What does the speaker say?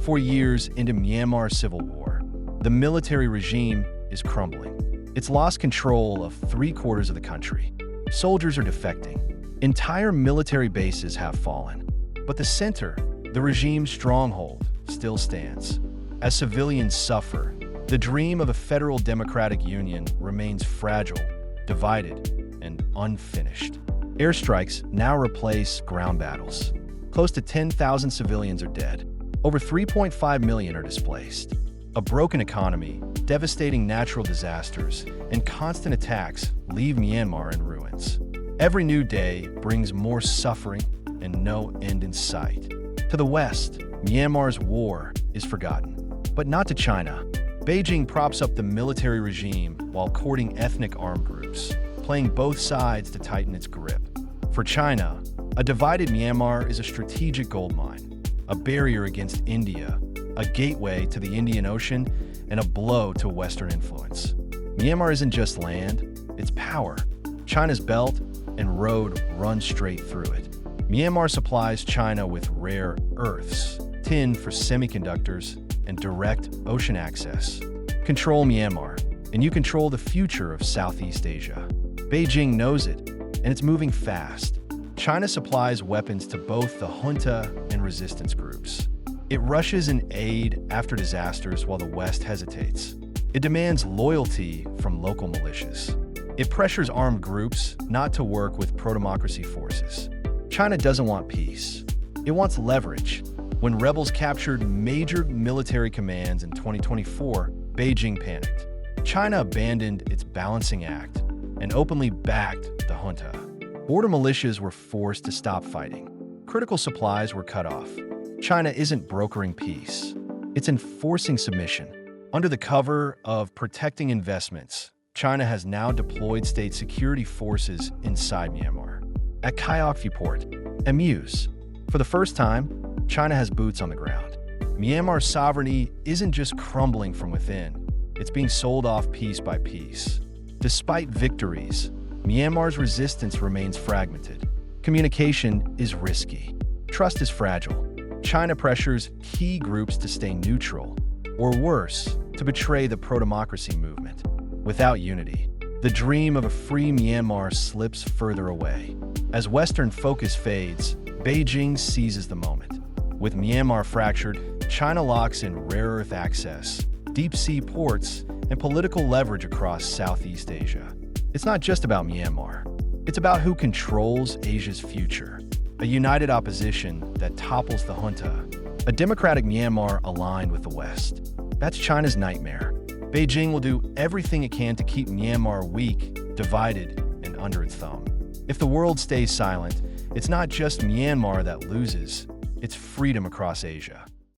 4 years into Myanmar's civil war, the military regime is crumbling. It's lost control of 3/4 of the country. Soldiers are defecting. Entire military bases have fallen. But the center, the regime's stronghold, still stands. As civilians suffer, the dream of a federal democratic union remains fragile, divided, and unfinished. Airstrikes now replace ground battles. Close to 10,000 civilians are dead. Over 3.5 million are displaced. A broken economy, devastating natural disasters, and constant attacks leave Myanmar in ruins. Every new day brings more suffering and no end in sight. To the west, Myanmar's war is forgotten. But not to China. Beijing props up the military regime while courting ethnic armed groups, playing both sides to tighten its grip. For China, a divided Myanmar is a strategic goldmine, a barrier against India, a gateway to the Indian Ocean, and a blow to Western influence. Myanmar isn't just land, it's power. China's belt and road run straight through it. Myanmar supplies China with rare earths, tin for semiconductors, and direct ocean access. Control Myanmar, and you control the future of Southeast Asia. Beijing knows it, and it's moving fast. China supplies weapons to both the junta and resistance groups. It rushes in aid after disasters while the West hesitates. It demands loyalty from local militias. It pressures armed groups not to work with pro-democracy forces. China doesn't want peace. It wants leverage. When rebels captured major military commands in 2024, Beijing panicked. China abandoned its balancing act and openly backed the junta. Border militias were forced to stop fighting. Critical supplies were cut off. China isn't brokering peace. It's enforcing submission. Under the cover of protecting investments, China has now deployed state security forces inside Myanmar. At Kyaukpyu Port and Muse, for the first time, China has boots on the ground. Myanmar's sovereignty isn't just crumbling from within, it's being sold off piece by piece. Despite victories, Myanmar's resistance remains fragmented. Communication is risky. Trust is fragile. China pressures key groups to stay neutral, or worse, to betray the pro-democracy movement. Without unity, the dream of a free Myanmar slips further away. As Western focus fades, Beijing seizes the moment. With Myanmar fractured, China locks in rare earth access, deep-sea ports, and political leverage across Southeast Asia. It's not just about Myanmar. It's about who controls Asia's future. A united opposition that topples the junta. A democratic Myanmar aligned with the West. That's China's nightmare. Beijing will do everything it can to keep Myanmar weak, divided, and under its thumb. If the world stays silent, it's not just Myanmar that loses, it's freedom across Asia.